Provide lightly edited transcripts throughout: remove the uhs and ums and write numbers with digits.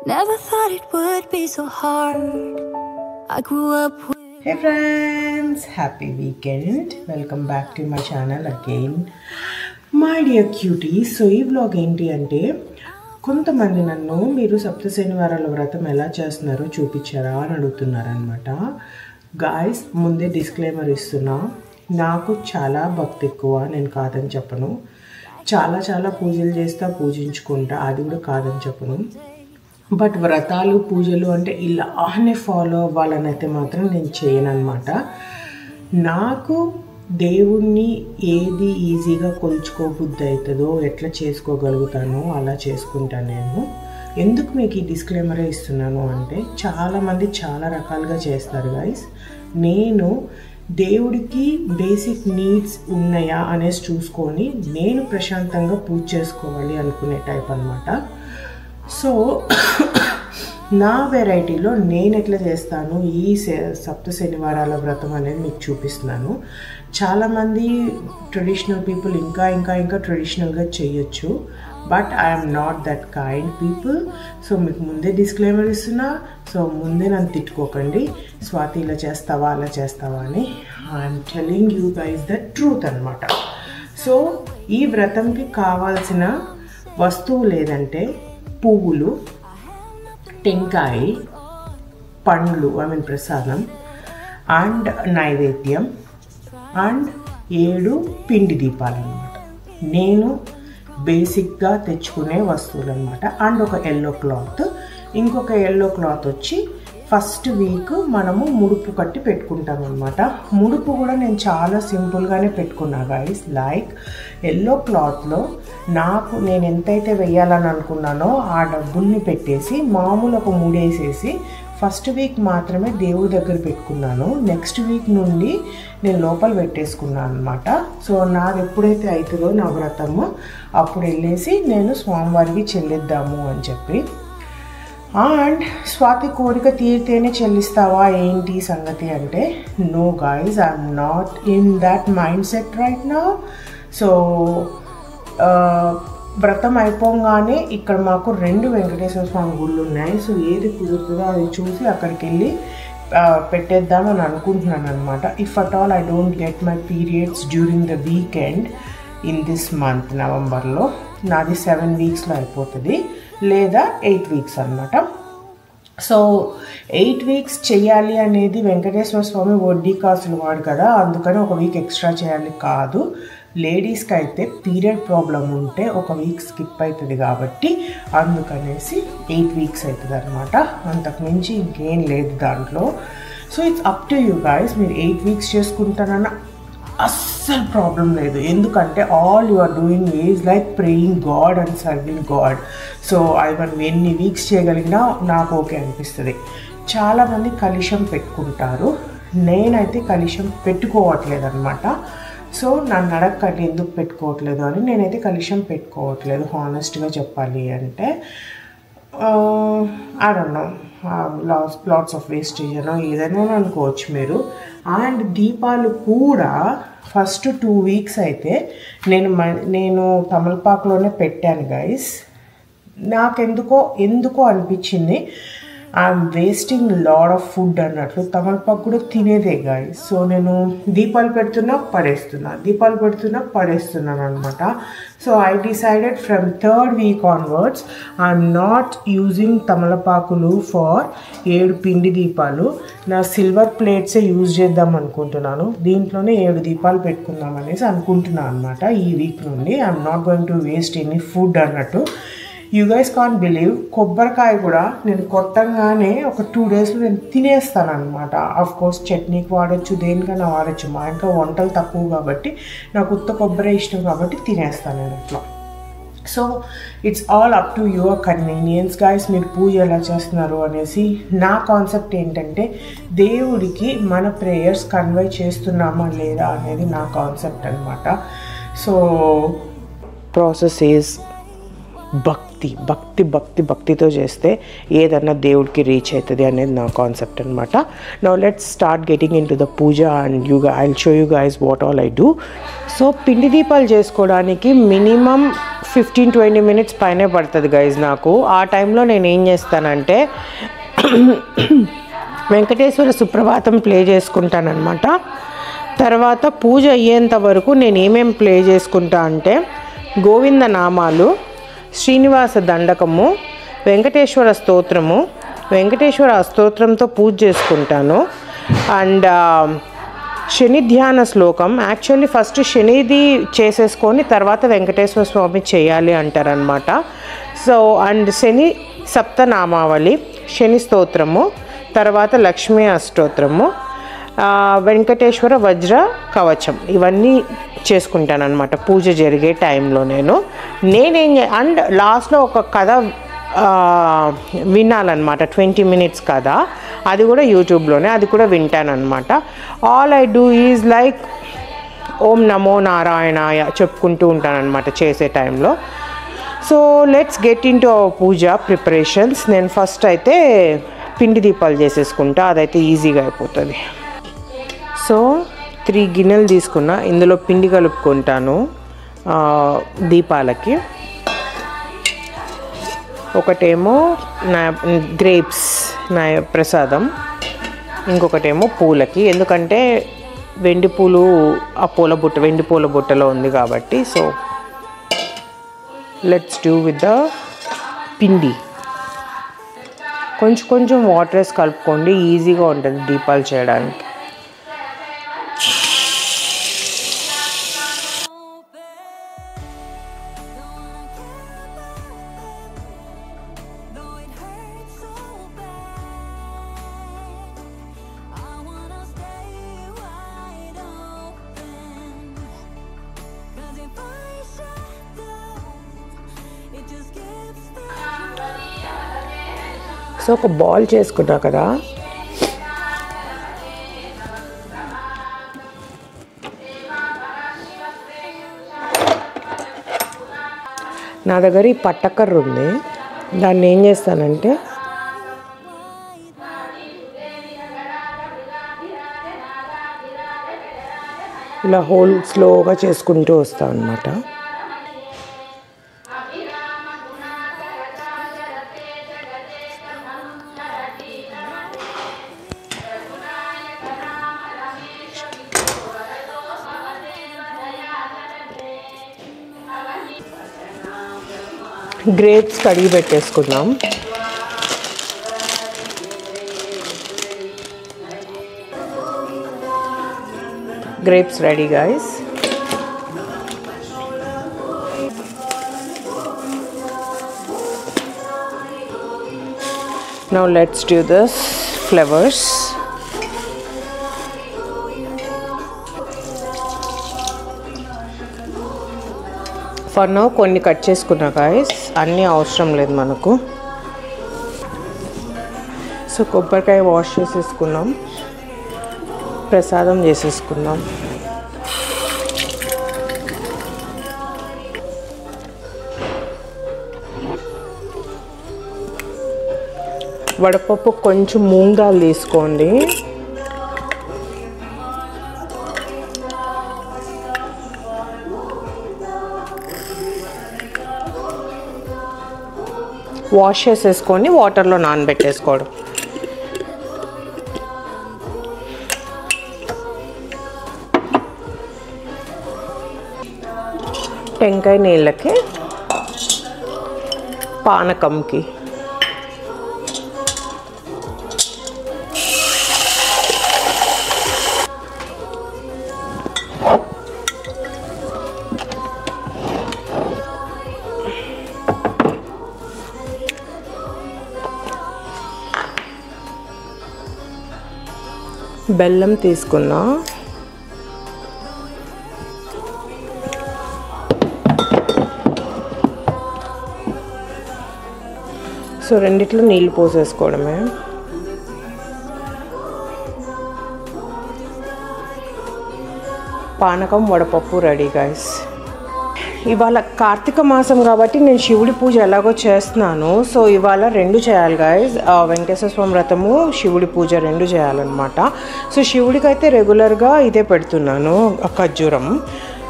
Never thought it would be so hard. I grew up with. Hey friends, happy weekend. Welcome back to my channel again, my dear cuties. So ee vlog enti ante కొంతమంది నన్ను మీరు సప్త శనివారాల వ్రతం ఎలా చేస్తున్నారో చూపించారా అని అడుగుతున్నారు అన్నమాట. గాయ్స్, ముందే డిస్క్లైమర్ ఇస్తున్నా, నాకు చాలా భక్తి ఎక్కువ, నేను కాదని చెప్పను. చాలా పూజలు చేస్తా, పూజించుకుంటా, అది కూడా కాదని చెప్పను. బట్ వ్రతాలు పూజలు అంటే ఇలానే ఫాలో అవ్వాలని అయితే మాత్రం నేను చేయను అనమాట. నాకు దేవుణ్ణి ఏది ఈజీగా కొలుచుకోబుద్ధి అవుతుందో, ఎట్లా చేసుకోగలుగుతానో అలా చేసుకుంటాను నేను. ఎందుకు మీకు ఈ డిస్క్లైమరే ఇస్తున్నాను అంటే, చాలామంది చాలా రకాలుగా చేస్తారు గైస్. నేను దేవుడికి బేసిక్ నీడ్స్ ఉన్నాయా అనేసి చూసుకొని నేను ప్రశాంతంగా పూజ చేసుకోవాలి అనుకునే టైప్ అనమాట. సో నా వెరైటీలో నేను ఎట్లా చేస్తాను ఈ సప్త శనివారాల వ్రతం అనేది మీకు చూపిస్తున్నాను. చాలామంది ట్రెడిషనల్ పీపుల్ ఇంకా ట్రెడిషనల్గా చేయొచ్చు, but I'm not that kind people. So మీకు ముందే డిస్క్లైమర్ ఇస్తున్నా. సో ముందే నన్ను తిట్టుకోకండి, స్వాతి ఇలా చేస్తావా అలా చేస్తావా అని. I'm telling you guys the truth అనమాట. సో ఈ వ్రతంకి కావాల్సిన వస్తువులు ఏదంటే పువ్వులు, టెంకాయ, పండ్లు, ప్రసాదం, అండ్ నైవేద్యం, అండ్ 7 పిండి దీపాలు అన్నమాట. నేను బేసిక్గా తెచ్చుకునే వస్తువులు అనమాట. అండ్ ఒక ఎల్లో క్లాత్, ఇంకొక ఎల్లో క్లాత్ వచ్చి ఫస్ట్ వీక్ మనము ముడుపు కట్టి పెట్టుకుంటాం అనమాట. ముడుపు కూడా నేను చాలా సింపుల్గానే పెట్టుకున్నా గైస్. లైక్ ఎల్లో క్లాత్లో నేను ఎంతైతే వేయాలని అనుకున్నానో ఆ డబ్బుల్ని పెట్టేసి మామూలు ఒక 3 వేసేసి ఫస్ట్ వీక్ మాత్రమే దేవుడి దగ్గర పెట్టుకున్నాను. నెక్స్ట్ వీక్ నుండి నేను లోపల పెట్టేసుకున్నాను అనమాట. సో నాది ఎప్పుడైతే అవుతుందో నా వ్రతము అప్పుడు వెళ్ళేసి నేను స్వామివారికి చెల్లిద్దాము అని చెప్పి. అండ్ స్వాతి కోరిక తీరితేనే చెల్లిస్తావా ఏంటి సంగతి అంటే, no guys, I'm not in that mind set right now. So వ్రతం అయిపోగానే ఇక్కడ మాకు 2 వెంకటేశ్వర స్వామి గుళ్ళు ఉన్నాయి. సో ఏది కుదురుతుందో అది చూసి అక్కడికి వెళ్ళి పెట్టేద్దామని అనుకుంటున్నాను అనమాట. If at all I don't get my periods during the weekend in this month నవంబర్లో, నాది 7 వీక్స్లో అయిపోతుంది, లేదా 8 వీక్స్ అనమాట. సో 8 వీక్స్ చేయాలి అనేది వెంకటేశ్వర స్వామి వడ్డీ కాసులు వాడు కదా, అందుకని ఒక వీక్ ఎక్స్ట్రా చేయాలి కాదు. లేడీస్కి అయితే పీరియడ్ ప్రాబ్లం ఉంటే ఒక వీక్ స్కిప్ అవుతుంది కాబట్టి అందుకనేసి 8 వీక్స్ అవుతుంది అనమాట. అంతకుమించి ఇంకేం లేదు దాంట్లో. So it's up to you guys. మీరు 8 వీక్స్ చేసుకుంటానన్న అస్సలు ప్రాబ్లం లేదు, ఎందుకంటే all you are doing is like praying God and serving God. So ఎన్ని వీక్స్ చేయగలిగినా నాకు ఓకే అనిపిస్తుంది. చాలామంది కలుషం పెట్టుకుంటారు, నేనైతే కలుషం పెట్టుకోవట్లేదు అనమాట. సో నన్ను అడగకండి ఎందుకు పెట్టుకోవట్లేదు అని. నేనైతే కలుషం పెట్టుకోవట్లేదు హానెస్ట్గా చెప్పాలి అంటే. I don't know, lots of wastage అనో ఏదైనా అనుకోవచ్చు మీరు. అండ్ దీపాలు కూడా ఫస్ట్ 2 వీక్స్ అయితే నేను తమలపాకులోనే పెట్టాను గైస్. ఎందుకో అనిపించింది I'm wasting lot of food అన్నట్లు. తమలపాకు కూడా తినేదే గైస్. సో నేను దీపాలు పెడుతున్నా పడేస్తున్నాను అనమాట. So I decided from 3rd week onwards I'm not using తమలపాకులు ఫర్ 7 పిండి దీపాలు. నా సిల్వర్ ప్లేట్సే యూజ్ చేద్దాం అనుకుంటున్నాను. దీంట్లోనే 7 దీపాలు పెట్టుకుందాం అనేసి అనుకుంటున్నాను అనమాట. ఈ వీక్ నుండి I'm not going to waste any food అన్నట్టు. యూ గైస్ కాంట్ బిలీవ్, కొబ్బరికాయ కూడా నేను కొట్టంగానే ఒక 2 డేస్లో నేను తినేస్తాను అనమాట. ఆఫ్ కోర్స్ చట్నీకి వాడచ్చు, దేనికైనా వాడచ్చు. మా ఇంట్లో వంటలు తక్కువ కాబట్టి నాకు ఉత్త కొబ్బరి ఇష్టం కాబట్టి తినేస్తాను నేను అట్లా. So it's all up to your convenience guys. మీరు పూజ ఎలా చేస్తున్నారు అనేసి. నా కాన్సెప్ట్ ఏంటంటే, దేవుడికి మన ప్రేయర్స్ కన్వే చేస్తున్నామా లేదా అనేది నా కాన్సెప్ట్ అనమాట. సో ప్రాసెస్ ఈజ్ భక్తి. భక్తితో చేస్తే ఏదన్నా దేవుడికి రీచ్ అవుతుంది అనేది నా కాన్సెప్ట్ అనమాట. Now let's start getting into the puja and I will show you guys what all I do. So పిండి దీపాలు చేసుకోవడానికి మినిమం 15-20 minutes పైనే పడుతుంది గైజ్ నాకు. ఆ టైంలో నేను ఏం చేస్తానంటే వెంకటేశ్వర సుప్రభాతం ప్లే చేసుకుంటానమాట. తర్వాత పూజ అయ్యేంత వరకు నేను ఏమేమి ప్లే చేసుకుంటా అంటే గోవింద నామాలు, శ్రీనివాస దండకము, వెంకటేశ్వర స్తోత్రము, వెంకటేశ్వర స్తోత్రంతో పూజ చేసుకుంటాను. అండ్ శని ధ్యాన శ్లోకం, యాక్చువల్లీ ఫస్ట్ శనిది చేసేసుకొని తర్వాత వెంకటేశ్వర స్వామి చేయాలి అంటారనమాట. సో అండ్ శని సప్తనామావళి, శని స్తోత్రము, తర్వాత లక్ష్మీ అష్టోత్రము, వెంకటేశ్వర వజ్ర కవచం, ఇవన్నీ చేసుకుంటానమాట పూజ జరిగే టైంలో. నేనేం అండ్ లాస్ట్లో ఒక కథ వినాలన్నమాట, 20 minutes కథ, అది కూడా యూట్యూబ్లోనే, అది కూడా వింటానమాట. All I do is like ఓం నమో నారాయణాయ చెప్పుకుంటూ ఉంటానన్నమాట చేసే టైంలో. So let's get in to our puja preparations. నేను ఫస్ట్ అయితే పిండి దీపాలు చేసేసుకుంటా, అదైతే ఈజీగా అయిపోతుంది. సో 3 గిన్నెలు తీసుకున్నా, ఇందులో పిండి కలుపుకుంటాను దీపాలకి. ఒకటేమో నా గ్రేప్స్ నా ప్రసాదం, ఇంకొకటేమో పూలకి, ఎందుకంటే వెండి పూలు ఆ వెండి పూల బుట్టలో ఉంది కాబట్టి. So let's do with the పిండి. కొంచెం వాటర్ వేసి కలుపుకోండి, ఈజీగా ఉంటుంది దీపాలు చేయడానికి. సో ఒక బాల్ చేసుకున్నా కదా, నా దగ్గర ఈ పట్టకర్ర ఉంది, దాన్ని ఏం చేస్తానంటే ఇలా హోల్ స్లోగా చేసుకుంటూ వస్తాను అన్నమాట. గ్రేప్స్ కడిగి పెట్టేసుకుందాం. Grapes ready guys. Now let's do this flowers. For now కొన్ని కట్ చేసుకున్నా గాయస్, అన్నీ అవసరం లేదు మనకు. సో కొబ్బరికాయ వాష్ చేసేసుకున్నాం, ప్రసాదం చేసేసుకుందాం. వడపప్పు కొంచెం మూంగ్ దాల్ తీసుకోండి. వాష్ చేసేసుకొని వాటర్లో నానబెట్టేసుకోవడం. టెంకాయ నీళ్ళకి, పానకంకి బెల్లం తీసుకున్నా. సో రెండిట్లో నీళ్ళు పోసేసుకోవడమే. పానకం వడపప్పు రెడీ గైస్. ఇవాళ కార్తీక మాసం కాబట్టి నేను శివుడి పూజ ఎలాగో చేస్తున్నాను. సో ఇవాళ 2 చేయాలి గైస్, వెంకటేశ్వర స్వామి వ్రతము శివుడి పూజ 2 చేయాలన్నమాట. సో శివుడికి అయితే రెగ్యులర్గా ఇదే పెడుతున్నాను, ఖర్జూరం.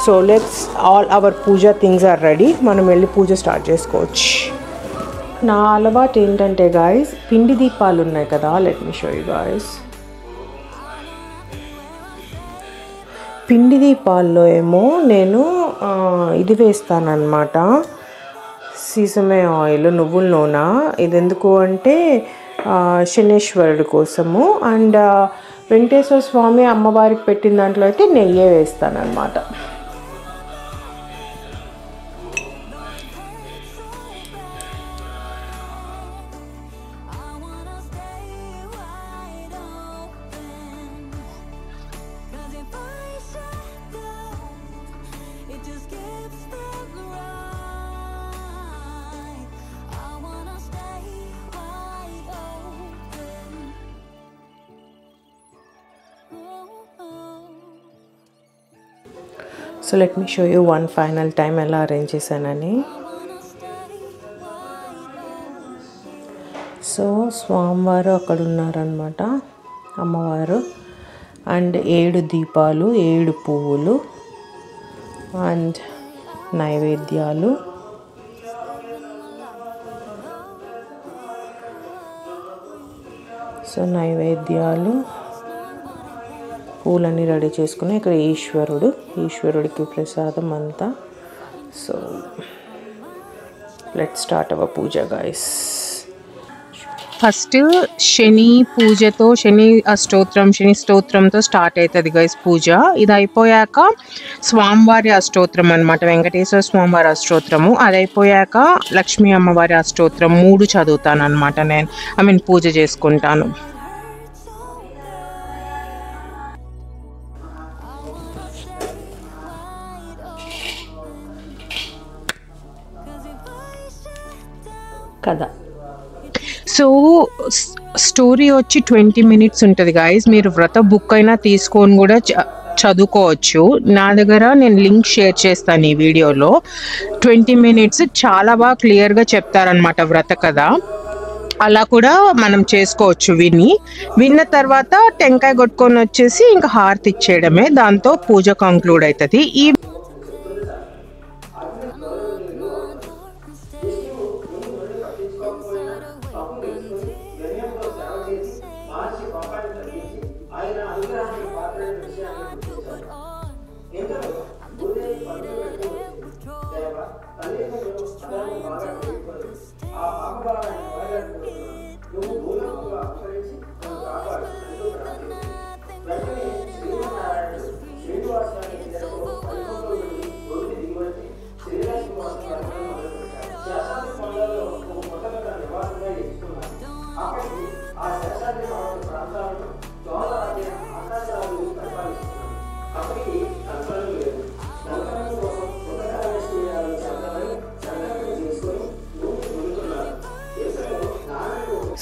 So let's all our puja things are ready. మనం వెళ్ళి పూజ స్టార్ట్ చేసుకోవచ్చు. నా అలవాటు ఏంటంటే గైస్, పిండి దీపాలు ఉన్నాయి కదా, let me show you guys. పిండి దీపాల్లో ఏమో నేను ఇది వేస్తానన్నమాట, సీసమే ఆయిల్, నువ్వుల నూనె. ఇది ఎందుకు అంటే శనేశ్వరుడి కోసము. అండ్ వెంకటేశ్వర స్వామి అమ్మవారికి పెట్టిన దాంట్లో అయితే నెయ్యే వేస్తానన్నమాట. So let me show you one final time ఎలా అరేంజ్ చేశానని. సో స్వామివారు అక్కడ ఉన్నారనమాట, అమ్మవారు. అండ్ 7 దీపాలు, 7 పువ్వులు అండ్ నైవేద్యాలు. సో నైవేద్యాలు, పూలన్నీ రెడీ చేసుకుని ఇక్కడ ఈశ్వరుడికి ప్రసాదం అంతా. So let's start our puja guys. First Shani పూజతో, శని స్తోత్రంతో స్టార్ట్ అవుతుంది గైస్ పూజ. ఇది అయిపోయాక స్వామివారి అష్టోత్రం అనమాట, వెంకటేశ్వర స్వామివారి అష్టోత్రము. అది అయిపోయాక లక్ష్మీ అమ్మవారి అష్టోత్రం 3 చదువుతాను అనమాట. నేను పూజ చేసుకుంటాను. కదా. సో స్టోరీ వచ్చి 20 minutes ఉంటుంది గాయస్. మీరు వ్రత బుక్ అయినా తీసుకొని కూడా చదువుకోవచ్చు. నా దగ్గర నేను లింక్ షేర్ చేస్తాను ఈ వీడియోలో. 20 minutes చాలా బాగా క్లియర్గా చెప్తారనమాట వ్రత కథ. అలా కూడా మనం చేసుకోవచ్చు. విన్న తర్వాత టెంకాయ కొట్టుకొని వచ్చేసి ఇంకా హారతి ఇచ్చేయడమే, దాంతో పూజ కంక్లూడ్ అవుతుంది. ఈ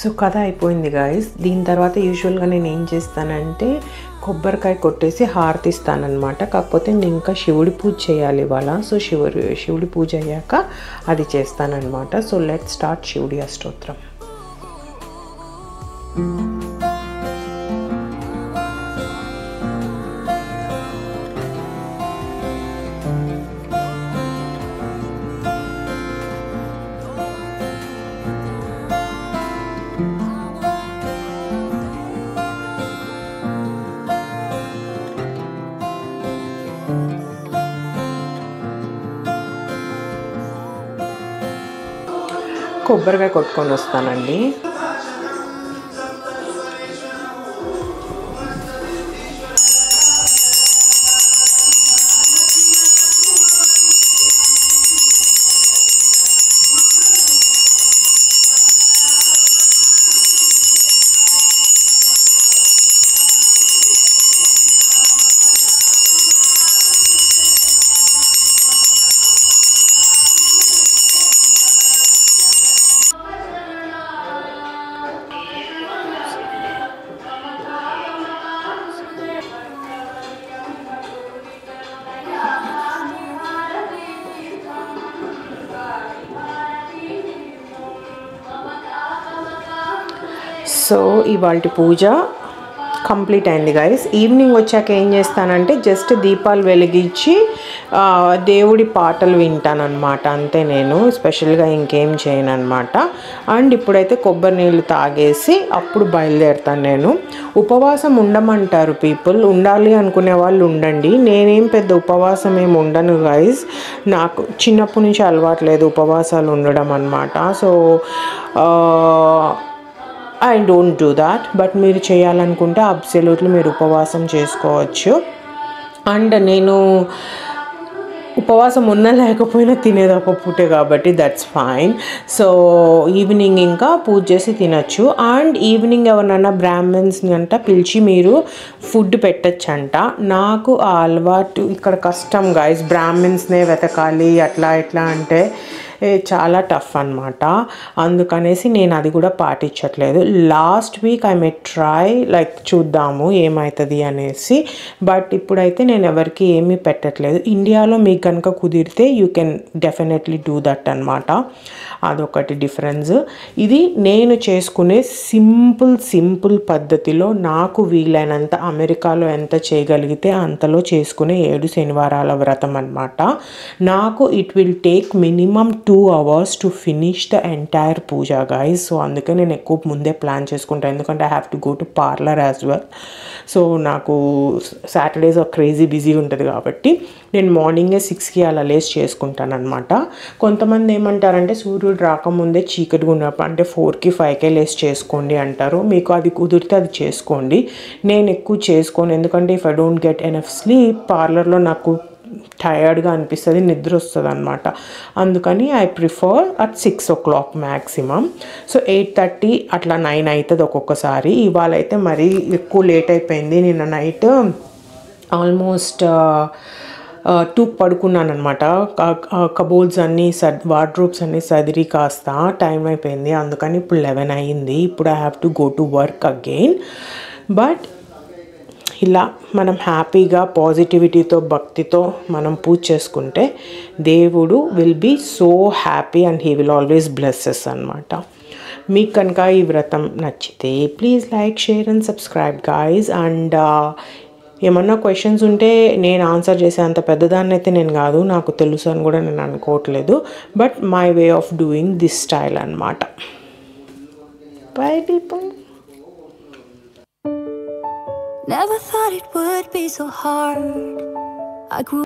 సో కథ అయిపోయింది గాయస్. దీని తర్వాత యూజువల్గా నేను ఏం చేస్తానంటే కొబ్బరికాయ కొట్టేసి హారతి ఇస్తానన్నమాట. కాకపోతే నేను ఇంకా శివుడి పూజ చేయాలి ఇవాళ. సో శివుడి పూజ అయ్యాక అది చేస్తానన్నమాట. సో లెట్ స్టార్ట్ శివుడి అష్టోత్రం. కొబ్బరికాయ కొట్టుకొని వస్తానండి. సో ఇవాల్టి పూజ కంప్లీట్ అయింది గైస్. ఈవినింగ్ వచ్చాక ఏం చేస్తానంటే జస్ట్ దీపాలు వెలిగించి దేవుడి పాటలు వింటానన్నమాట, అంతే. నేను స్పెషల్గా ఇంకేం చేయను అనమాట. అండ్ ఇప్పుడైతే కొబ్బరి నీళ్ళు తాగేసి అప్పుడు బయలుదేరుతాను. నేను ఉపవాసం ఉండమంటారు పీపుల్, ఉండాలి అనుకునే వాళ్ళు ఉండండి. నేనేం పెద్ద ఉపవాసం ఏమి ఉండను గైస్, నాకు చిన్నప్పటి నుంచి అలవాట్లేదు ఉపవాసాలు ఉండడం అనమాట. So I don't do that. But మీరు చేయాలనుకుంటే అబ్సల్యూట్లీ మీరు ఉపవాసం చేసుకోవచ్చు. అండ్ నేను ఉపవాసం ఉన్నా లేకపోయినా తినేది ఒక పూటే కాబట్టి దట్స్ ఫైన్. సో ఈవినింగ్ ఇంకా పూజ చేసి తినచ్చు. అండ్ ఈవినింగ్ ఎవరినైనా బ్రాహ్మణ్స్ని అంట పిలిచి మీరు ఫుడ్ పెట్టచ్చంట. నాకు ఆ అలవాటు ఇక్కడ కష్టం గైస్, బ్రాహ్మణ్స్నే వెతకాలి అట్లా ఇట్లా అంటే చాలా టఫ్ అనమాట. అందుకనేసి నేను అది కూడా పాటించట్లేదు. Last week I may try like చూద్దాము ఏమవుతుంది అనేసి. బట్ ఇప్పుడైతే నేను ఎవరికి ఏమీ పెట్టట్లేదు. ఇండియాలో మీకు కనుక కుదిరితే you can definitely do that అనమాట. అదొకటి డిఫరెన్స్. ఇది నేను చేసుకునే సింపుల్ పద్ధతిలో నాకు వీలైనంత, అమెరికాలో ఎంత చేయగలిగితే అంతలో చేసుకునే 7 శనివారాల వ్రతం అనమాట. నాకు it will take minimum 2 hours to finish the entire puja guys. So అందుకే నేను ఎక్కువ ముందే ప్లాన్ చేసుకుంటాను, ఎందుకంటే I have to go to parlour as well. So నాకు సాటర్డేస్ క్రేజీ బిజీ ఉంటుంది కాబట్టి నేను మార్నింగే 6కి అలా లేచి చేసుకుంటాను అనమాట. కొంతమంది ఏమంటారంటే సూర్యుడు రాకముందే చీకటిగా ఉన్నప్పుడు అంటే 4కి 5కే లేచి చేసుకోండి అంటారు. మీకు అది కుదిరితే అది చేసుకోండి. నేను ఎక్కువ చేసుకోను, ఎందుకంటే if I don't get enough sleep పార్లర్లో నాకు టయర్డ్గా అనిపిస్తుంది, నిద్ర వస్తుంది అనమాట. అందుకని I prefer at 6 o'clock maximum. So 8:30 అట్లా 9 అవుతుంది ఒక్కొక్కసారి. ఇవాళ అయితే మరీ ఎక్కువ లేట్ అయిపోయింది. నిన్న నైట్ ఆల్మోస్ట్ 2 పడుకున్నాను అనమాట. కబోర్డ్స్ అన్నీ వార్డ్రోబ్స్ అన్నీ సదిరి కాస్త టైం అయిపోయింది. అందుకని ఇప్పుడు 11 అయ్యింది. ఇప్పుడు I have to go to work again. But ఇలా మనం హ్యాపీగా పాజిటివిటీతో భక్తితో మనం పూజ చేసుకుంటే దేవుడు will be so happy and he will always blesses అనమాట. మీకు కనుక ఈ వ్రతం నచ్చితే please like, share and subscribe guys. And ఏమన్నా క్వశ్చన్స్ ఉంటే నేను ఆన్సర్ చేసే అంత పెద్దదాన్ని అయితే నేను కాదు, నాకు తెలుసు అని కూడా నేను అనుకోవట్లేదు. But my way of doing this style అనమాట. Bye people. Never thought it would be so hard. I grew